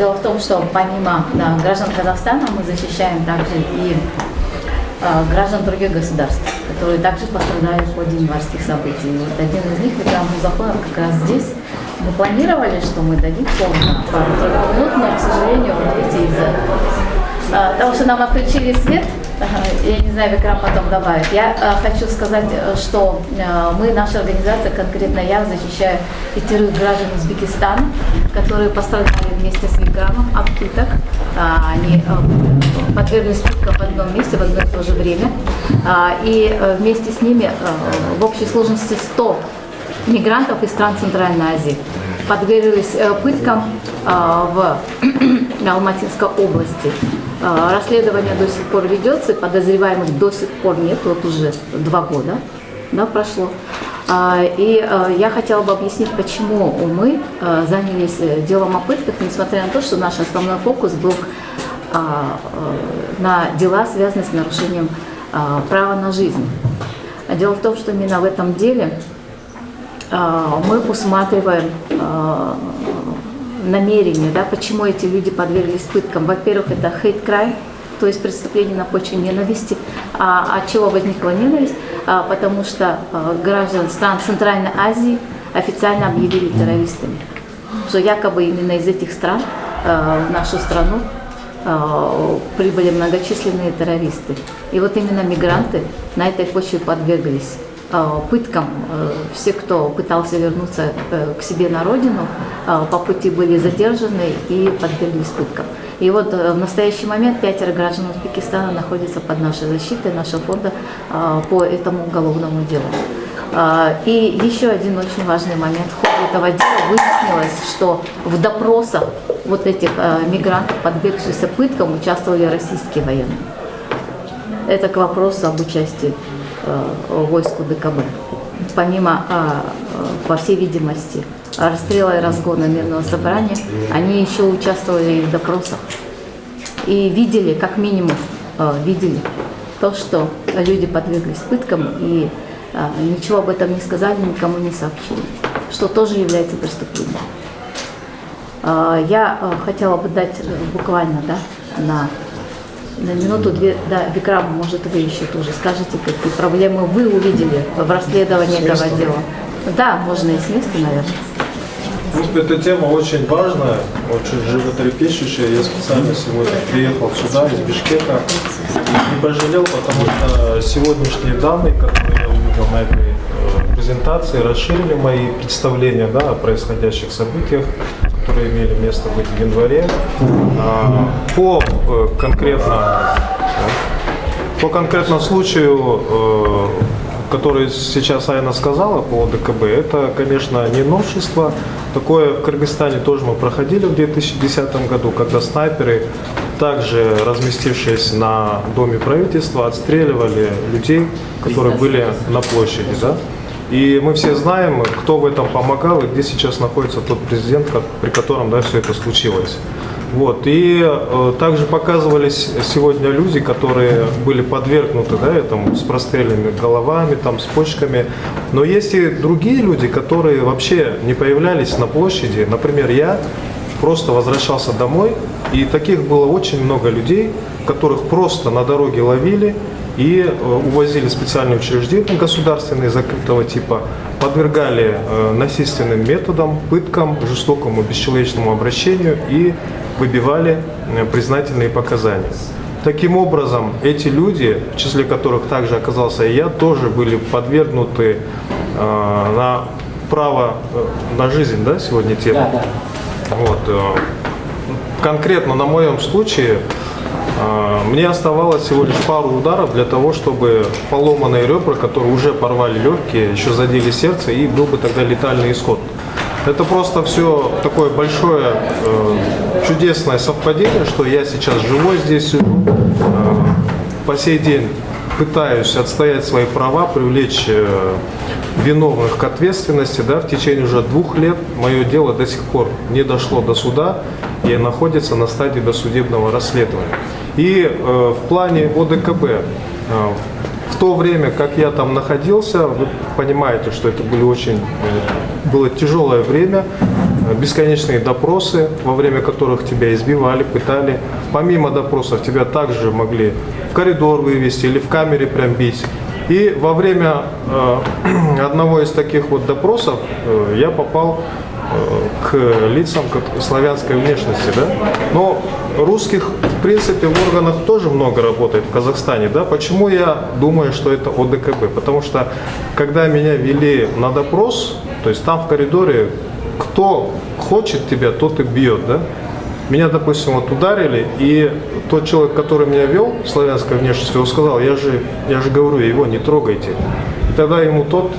Дело в том, что помимо граждан Казахстана мы защищаем также и граждан других государств, которые также пострадали в ходе январских событий. Вот один из них, Викрам Музафаров, как раз здесь. Мы планировали, что мы дадим слово на пару минут, но, к сожалению, вот видите, из-за того, что нам отключили свет, я не знаю, Викрам потом добавит. Я хочу сказать, что мы, наша организация, конкретно я, защищаю 5 граждан Узбекистана, которые пострадали вместе с Викрамом от пыток. Они подверглись пыткам в одном месте в одно и то же время. И вместе с ними в общей сложности 100 мигрантов из стран Центральной Азии подверглись пыткам в Алматинской области. Расследование до сих пор ведется, подозреваемых до сих пор нет, вот уже 2 года прошло. И я хотела бы объяснить, почему мы занялись делом о пытках, несмотря на то, что наш основной фокус был на дела, связанные с нарушением права на жизнь. Дело в том, что именно в этом деле мы усматриваем намерение, почему эти люди подверглись пыткам. Во-первых, это hate crime, то есть преступление на почве ненависти. От чего возникла ненависть? Потому что граждан стран Центральной Азии официально объявили террористами. Что якобы именно из этих стран в нашу страну прибыли многочисленные террористы. И вот именно мигранты на этой почве подверглись пыткам. Все, кто пытался вернуться к себе на родину, по пути были задержаны и подверглись пыткам. И вот в настоящий момент 5 граждан Узбекистана находятся под нашей защитой, нашего фонда по этому уголовному делу. И еще один очень важный момент. В ходе этого дела выяснилось, что в допросах вот этих мигрантов, подвергшихся пыткам, участвовали российские военные. Это к вопросу об участии войск УДКБ. Помимо, по всей видимости, расстрела и разгона мирного собрания, они еще участвовали и в допросах. И видели, как минимум, видели то, что люди подверглись пыткам, и ничего об этом не сказали, никому не сообщили, что тоже является преступлением. Я хотела бы дать буквально на минуту-две, Викрам, может, вы еще тоже скажете, какие проблемы вы увидели в расследовании этого дела. Да, можно и с места, наверное. В принципе, эта тема очень важная, очень животрепещущая. Я специально сегодня приехал сюда, из Бишкека, и не пожалел, потому что сегодняшние данные, которые я увидел на этой презентации, расширили мои представления о происходящих событиях, которые имели место быть в январе. По конкретному случаю, который сейчас Айна сказала по ОДКБ, это, конечно, не новшество. Такое в Кыргызстане тоже мы проходили в 2010 году, когда снайперы, также разместившись на доме правительства, отстреливали людей, которые были на площади. И мы все знаем, кто в этом помогал и где сейчас находится тот президент, при котором все это случилось. И также показывались сегодня люди, которые были подвергнуты этому с простреленными головами, с почками. Но есть и другие люди, которые вообще не появлялись на площади. Например, я просто возвращался домой, и таких было очень много людей, которых просто на дороге ловили и увозили в специальные учреждения государственные закрытого типа, подвергали насильственным методам, пыткам, жестокому бесчеловечному обращению и выбивали признательные показания. Таким образом, эти люди, в числе которых также оказался и я, тоже были подвергнуты на право на жизнь, сегодня тема. Да. Конкретно на моем случае мне оставалось всего лишь пару ударов для того, чтобы поломанные ребра, которые уже порвали легкие, еще задели сердце, и был бы тогда летальный исход. Это просто все такое большое, чудесное совпадение, что я сейчас живой здесь, по сей день пытаюсь отстоять свои права, привлечь виновных к ответственности. В течение уже 2 лет мое дело до сих пор не дошло до суда и находится на стадии досудебного расследования. И в плане ОДКБ, в то время, как я там находился, вы понимаете, что это было тяжелое время. бесконечные допросы, во время которых тебя избивали, пытали. Помимо допросов тебя также могли в коридор вывести или в камере прям бить. И во время одного из таких вот допросов я попал к лицам славянской внешности, да? Но русских, в принципе, в органах тоже много работает в Казахстане, да? Почему я думаю, что это ОДКБ? Потому что, когда меня вели на допрос, то есть там в коридоре, кто хочет тебя, тот и бьет, да? Меня, допустим, вот ударили, и тот человек, который меня вел, славянской внешности, он сказал, я же говорю, его не трогайте. И тогда ему тот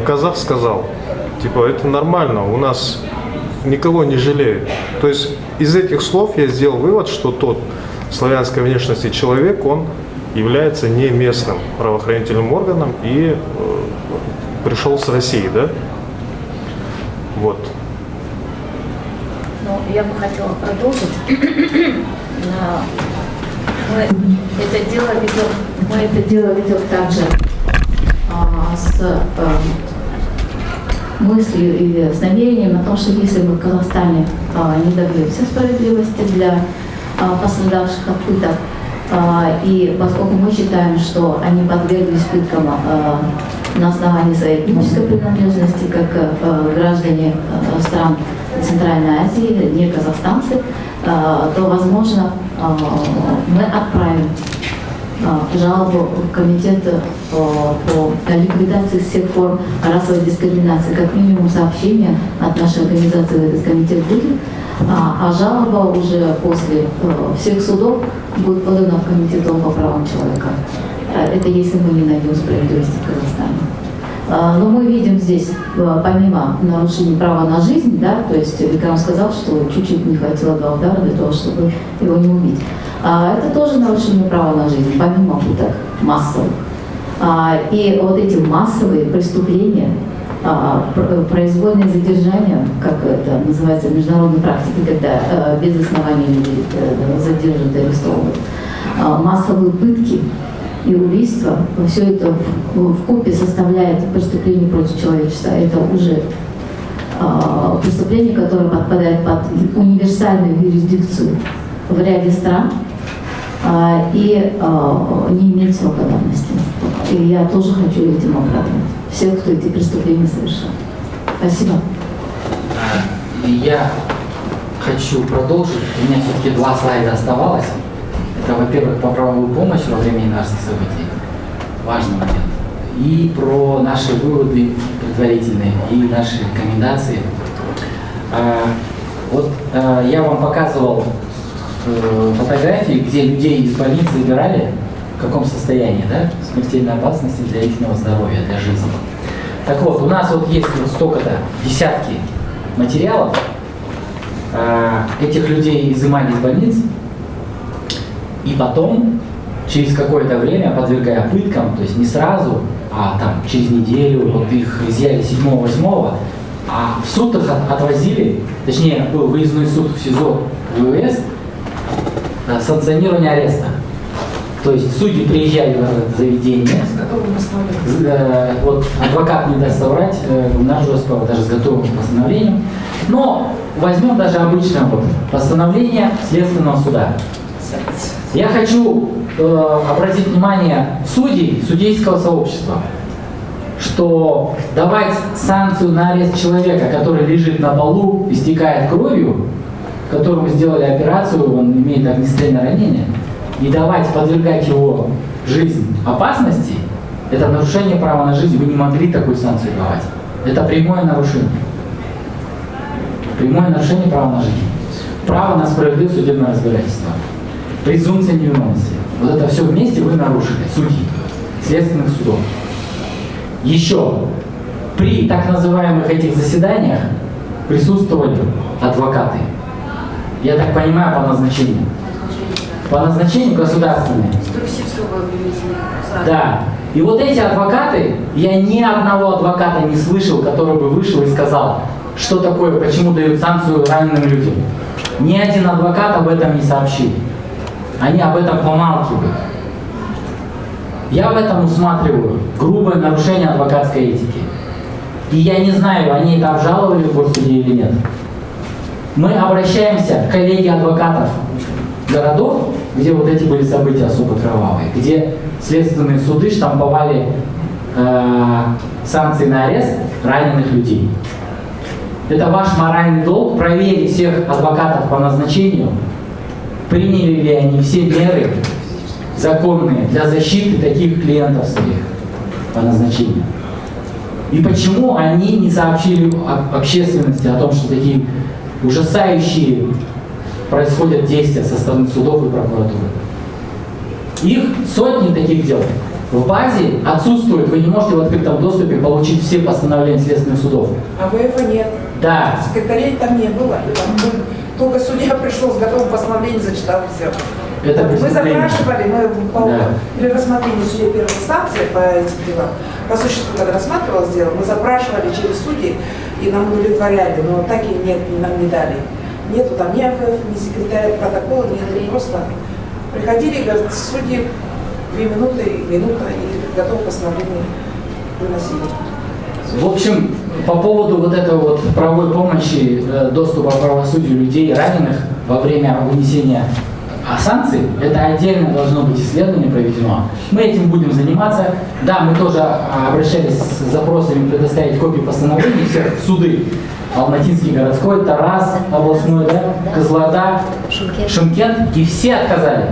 казах сказал, типа, это нормально, у нас никого не жалеют. То есть из этих слов я сделал вывод, что тот славянской внешности человек, он является не местным правоохранительным органом и пришел с России, да? Вот. Ну, я бы хотела продолжить. Мы это дело ведем также с мыслью или с намерением о том, что если мы в Казахстане не добьемся справедливости для пострадавших от пыток, и поскольку мы считаем, что они подверглись пыткам на основании своей этнической принадлежности, как граждане стран Центральной Азии, не казахстанцы, то, возможно, мы отправим жалобу в комитет по ликвидации всех форм расовой дискриминации. Как минимум сообщение от нашей организации в этот комитет будет, а жалоба уже после всех судов будет подана в комитет по правам человека. Это если мы не найдем справедливости в Казахстане. Но мы видим здесь, помимо нарушения права на жизнь, да, то есть Викрам сказал, что чуть-чуть не хватило 2 удара для того, чтобы его не убить. Это тоже нарушение права на жизнь, помимо пыток массовых. И вот эти массовые преступления, произвольное задержание, как это называется в международной практике, когда без оснований людей задерживают, арестовывают, массовые пытки и убийства, все это вкупе составляет преступление против человечества. Это уже преступление, которое подпадает под универсальную юрисдикцию в ряде стран и не имеет срока давности. И я тоже хочу этим оправдывать всех, кто эти преступления совершил. Спасибо. Я хочу продолжить. У меня все-таки 2 слайда оставалось. Это, во-первых, про правовую помощь во время январских событий. Важный момент. И про наши выводы предварительные и наши рекомендации. Вот я вам показывал фотографии, где людей из больницы забирали, в каком состоянии, да, смертельной опасности для их здоровья, для жизни. Так вот, у нас вот есть вот столько-то, десятки материалов, этих людей изымали из больниц, и потом, через какое-то время, подвергая пыткам, то есть не сразу, а там через неделю, вот их изъяли 7-8, а в суд их отвозили, точнее, был выездной суд в СИЗО ВВС, санкционирование ареста. То есть судьи приезжали в это заведение, вот адвокат не даст соврать, на жесткого, даже с готовым постановлением, но возьмем даже обычное вот постановление Следственного суда. Я хочу обратить внимание судей, судейского сообщества, что давать санкцию на арест человека, который лежит на полу, истекает кровью, которому сделали операцию, он имеет огнестрельное ранение, и давать, подвергать его жизнь опасности, это нарушение права на жизнь. Вы не могли такую санкцию давать. Это прямое нарушение. Прямое нарушение права на жизнь. Право на справедливое судебное разбирательство. Презумпция невиновности. Вот это все вместе вы нарушили, судьи следственных судов. Еще при так называемых этих заседаниях присутствовали адвокаты. Я так понимаю, по назначению. По назначению государственные. Да. И вот эти адвокаты, я ни одного адвоката не слышал, который бы вышел и сказал, что такое, почему дают санкцию раненым людям. Ни один адвокат об этом не сообщил. Они об этом помалкивают. Я в этом усматриваю грубое нарушение адвокатской этики. И я не знаю, они это обжаловали в горсуде или нет. Мы обращаемся к коллегии адвокатов городов, где вот эти были события особо кровавые, где следственные суды штамповали санкции на арест раненых людей. Это ваш моральный долг проверить всех адвокатов по назначению, приняли ли они все меры законные для защиты таких клиентов своих по назначению. И почему они не сообщили общественности о том, что такие ужасающие происходят действия со стороны судов и прокуратуры. Их сотни таких дел. В базе отсутствует, вы не можете в открытом доступе получить все постановления следственных судов. А ВФа нет. Да. Секретарей там не было. Только судья пришел с готовым постановлением, зачитал все. Это мы преступление. запрашивали, Да. при рассмотрении судей первой инстанции по этим делам, по существу, когда рассматривалось дело, мы запрашивали через судей и нам удовлетворяли, но так и нет, нам не дали. Нету там ни АФФ, ни секретаря протокола, ни просто приходили, говорят, судьи 2 минуты, минута и готовое постановление выносили. В общем, по поводу вот этой вот правовой помощи, доступа к правосудию людей, раненых во время вынесения санкций, это отдельно должно быть исследование проведено. Мы этим будем заниматься. Да, мы тоже обращались с запросами предоставить копии постановлений всех в суды. Алматинский городской, Тарас областной, да, Кызылорда, Шымкент, и все отказали.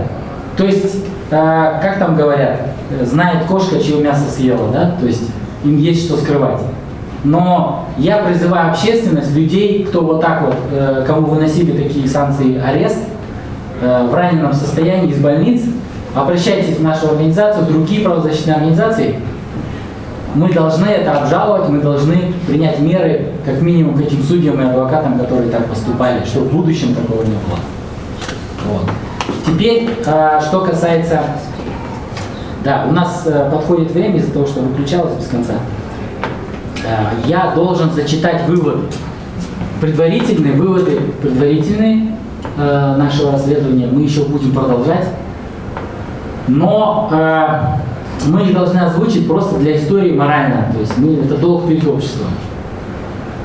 То есть, как там говорят, знает кошка, чье мясо съела, да, то есть им есть что скрывать. Но я призываю общественность, людей, кто вот так вот, кому выносили такие санкции, арест, в раненом состоянии из больниц, обращайтесь в нашу организацию, в другие правозащитные организации. Мы должны это обжаловать, мы должны принять меры, как минимум, к этим судьям и адвокатам, которые так поступали, чтобы в будущем такого не было. Вот. Теперь, что касается... Да, у нас подходит время из-за того, что выключалось без конца. Я должен зачитать выводы. Предварительные выводы, предварительные нашего расследования. Мы еще будем продолжать. Но мы их должны озвучить просто для истории морально. То есть это долг перед обществом.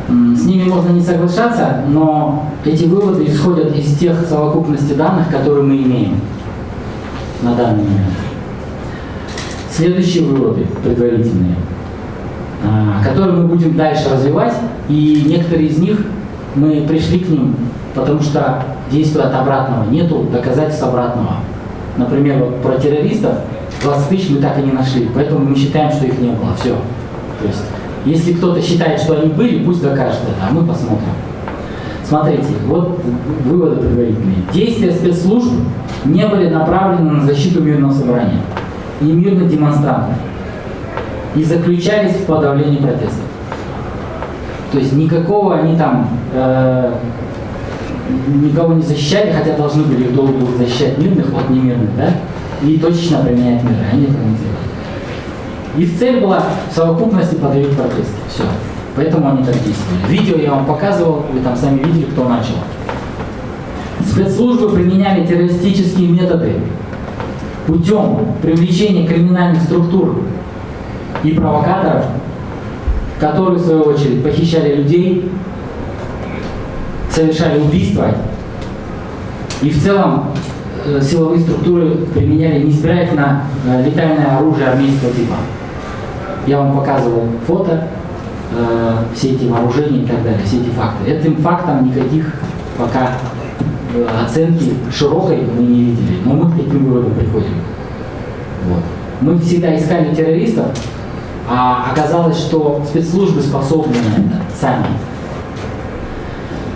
С ними можно не соглашаться, но эти выводы исходят из тех совокупности данных, которые мы имеем на данный момент. Следующие выводы предварительные, которые мы будем дальше развивать, и некоторые из них мы пришли к ним, потому что действия от обратного, нету доказательств обратного. Например, вот про террористов 20 тысяч мы так и не нашли, поэтому мы считаем, что их не было. Все. То есть, если кто-то считает, что они были, пусть докажет это, а мы посмотрим. Смотрите, вот выводы предварительные. Действия спецслужб не были направлены на защиту мирного собрания и мирных демонстрантов и заключались в подавлении протестов. То есть никакого они там никого не защищали, хотя должны были, их долг был защищать мирных от немирных, да? И точечно применять меры. Они этого не делали. Их цель была в совокупности подавить протесты. Все. Поэтому они так действовали. Видео я вам показывал, вы там сами видели, кто начал. Спецслужбы применяли террористические методы путем привлечения криминальных структур и провокаторов, которые, в свою очередь, похищали людей, совершали убийства, и в целом силовые структуры применяли неизбирательно летальное оружие армейского типа. Я вам показывал фото, все эти вооружения и так далее, все эти факты. Этим фактам никаких пока оценки широкой мы не видели, но мы к таким выводам приходим. Вот. Мы всегда искали террористов, а оказалось, что спецслужбы способны на это сами.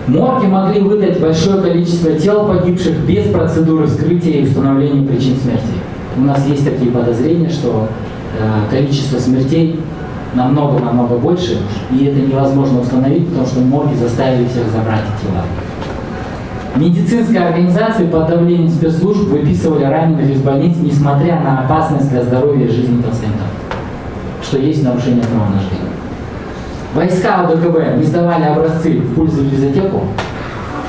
Морги могли выдать большое количество тел погибших без процедуры вскрытия и установления причин смерти. У нас есть такие подозрения, что количество смертей намного больше, и это невозможно установить, потому что морги заставили всех забрать тела. Медицинские организации под давлением спецслужб выписывали раненых из больниц, несмотря на опасность для здоровья и жизни пациентов, что есть нарушение права на жизнь. Войска ОДКБ не сдавали образцы в пульзовизотеку,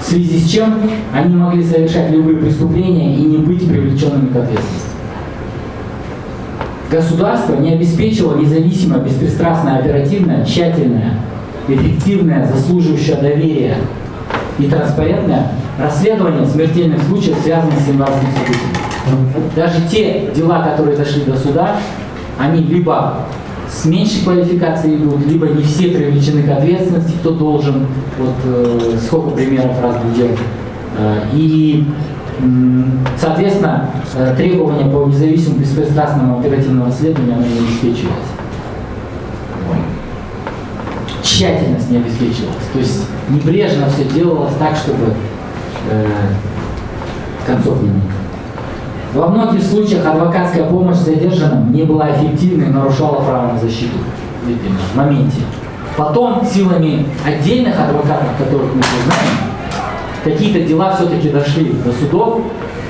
в связи с чем они могли совершать любые преступления и не быть привлеченными к ответственности. государство не обеспечило независимое, беспристрастное, оперативное, тщательное, эффективное, заслуживающее доверия и транспарентное расследование смертельных случаев, связанных с январским событием. Даже те дела, которые дошли до суда, они либо с меньшей квалификацией идут, либо не все привлечены к ответственности, кто должен. Вот сколько примеров разглядел. И, соответственно, требования по независимому, беспристрастному оперативному расследованию оно не обеспечивалось. Тщательность не обеспечивалась. То есть небрежно все делалось так, чтобы концов не было. Во многих случаях адвокатская помощь задержанным не была эффективной и нарушала право на защиту в моменте. Потом силами отдельных адвокатов, которых мы знаем, какие-то дела все-таки дошли до судов,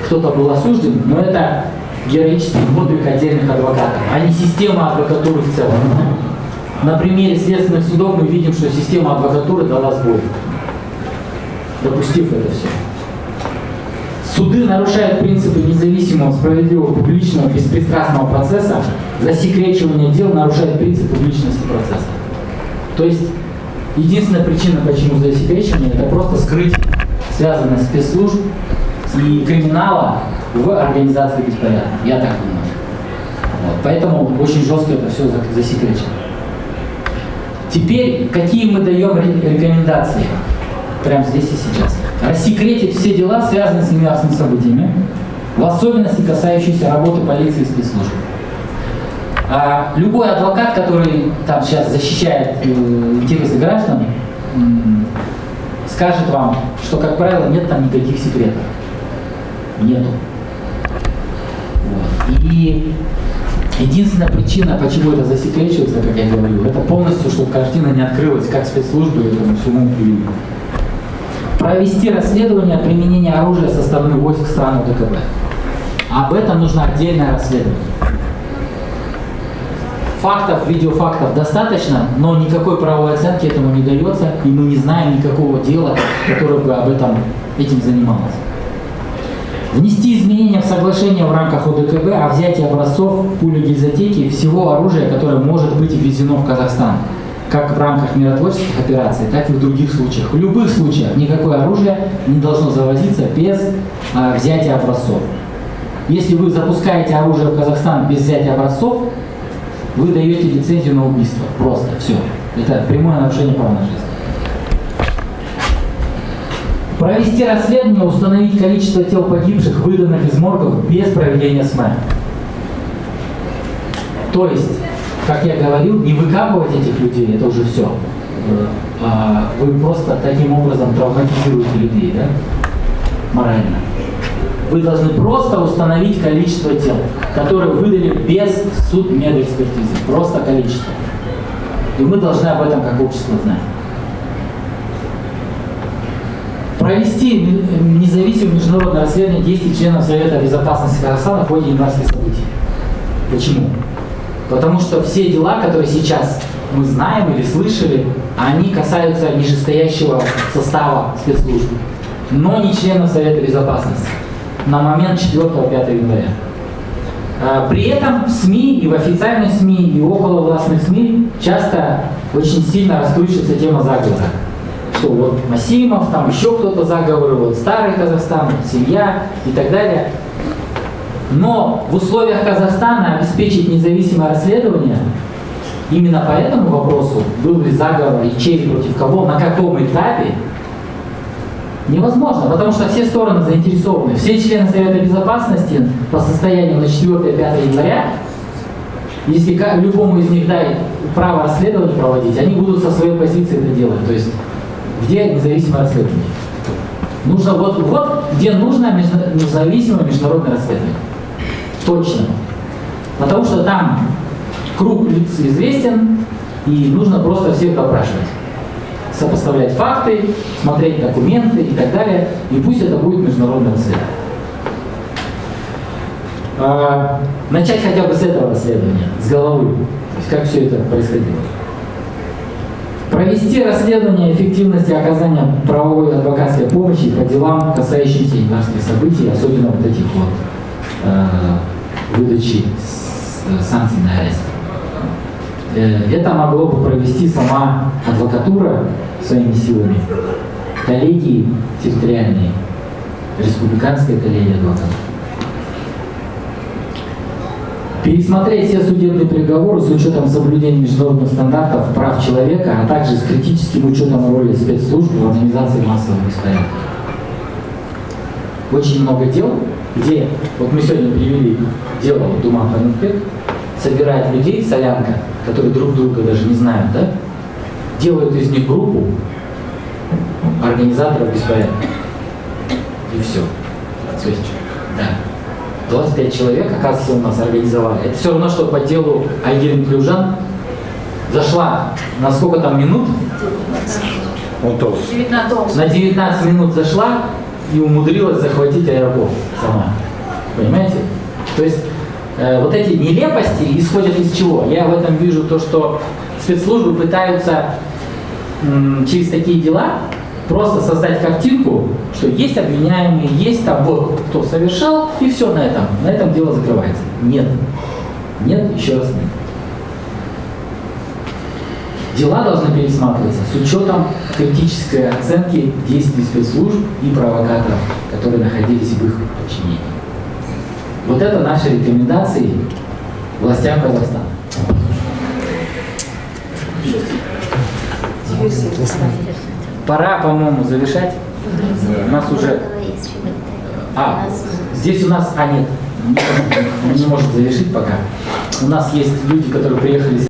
кто-то был осужден, но это героический подвиг отдельных адвокатов, а не система адвокатуры в целом. На примере следственных судов мы видим, что система адвокатуры дала сбой, допустив это все. Суды нарушают принципы независимого, справедливого, публичного, беспристрастного процесса. Засекречивание дел нарушает принцип публичности процесса. То есть единственная причина, почему засекречивание, это просто скрыть связанность спецслужб и криминала в организации беспорядка. Я так думаю. Вот. Поэтому очень жестко это все засекречено. Теперь, какие мы даем рекомендации? Прямо здесь и сейчас. Рассекретить все дела, связанные с январскими событиями, в особенности касающиеся работы полиции и спецслужб. Любой адвокат, который там сейчас защищает интересы граждан, скажет вам, что, как правило, нет там никаких секретов. Нету. Вот. И единственная причина, почему это засекречивается, как я говорю, это полностью, чтобы картина не открылась, как спецслужбы этому всему привели. Провести расследование применения оружия со стороны войск стран ОДКБ. Об этом нужно отдельное расследование. Фактов, видеофактов достаточно, но никакой правовой оценки этому не дается, и мы не знаем никакого дела, которое бы этим занималось. Внести изменения в соглашение в рамках ОДКБ о взятии образцов пули гильзотеки всего оружия, которое может быть ввезено в Казахстан, как в рамках миротворческих операций, так и в других случаях. В любых случаях никакое оружие не должно завозиться без взятия образцов. Если вы запускаете оружие в Казахстан без взятия образцов, вы даете лицензию на убийство. Просто все. Это прямое нарушение права на жизнь. Провести расследование, установить количество тел погибших, выданных из моргов без проведения СМЭ. То есть, как я говорил, не выкапывать этих людей, это уже все. Вы просто таким образом травматизируете людей, да? Морально. Вы должны просто установить количество тел, которые выдали без судмедэкспертизы. Просто количество. И мы должны об этом как общество знать. Провести независимое международное расследование действий членов Совета Безопасности Казахстана в ходе январских событий. Почему? Потому что все дела, которые сейчас мы знаем или слышали, они касаются нижестоящего состава спецслужб, но не членов Совета Безопасности на момент 4-5 января. При этом в СМИ, и в официальных СМИ, и около властных СМИ часто очень сильно раскручивается тема заговора. Что вот Масимов, там еще кто-то заговоры, вот старый Казахстан, вот семья и так далее. Но в условиях Казахстана обеспечить независимое расследование именно по этому вопросу, был ли заговор и чей против кого, на каком этапе, невозможно, потому что все стороны заинтересованы. Все члены Совета Безопасности по состоянию на 4-5 января, если любому из них дать право расследования проводить, они будут со своей позиции это делать. То есть, где независимое расследование? Нужно вот где нужно независимое международное расследование. Точно. Потому что там круг лиц известен, и нужно просто всех допрашивать. Сопоставлять факты, смотреть документы и так далее, и пусть это будет международное расследование. Начать хотя бы с этого расследования, с головы, то есть как все это происходило. Провести расследование эффективности оказания правовой и адвокатской помощи по делам, касающимся январских событий, особенно вот этих вот выдачи санкций на арест. Это могло бы провести сама адвокатура своими силами, коллегии территориальные, республиканская коллегия адвокатов. Пересмотреть все судебные приговоры с учетом соблюдения международных стандартов прав человека, а также с критическим учетом роли спецслужб в организации массовых беспорядков. Очень много дел, где, вот мы сегодня привели дело Думан Ханымбек, собирает людей, солянка, которые друг друга даже не знают, да, делают из них группу организаторов беспорядка. И все. То есть, да. 25 человек, оказывается, у нас организовали. Это все равно, что по делу Айгерим Клюжан зашла на сколько там минут? 19. На 19 минут зашла и умудрилась захватить аэропорт сама. Понимаете? То есть вот эти нелепости исходят из чего? Я в этом вижу то, что спецслужбы пытаются через такие дела просто создать картинку, что есть обвиняемые, есть там вот кто совершал, и все на этом дело закрывается. Нет. Нет, еще раз нет. Дела должны пересматриваться с учетом критической оценки действий спецслужб и провокаторов, которые находились в их подчинении. Вот это наши рекомендации властям Казахстана. Пора, по-моему, завершать. У нас уже... здесь у нас... нет, не может завершить пока. У нас есть люди, которые приехали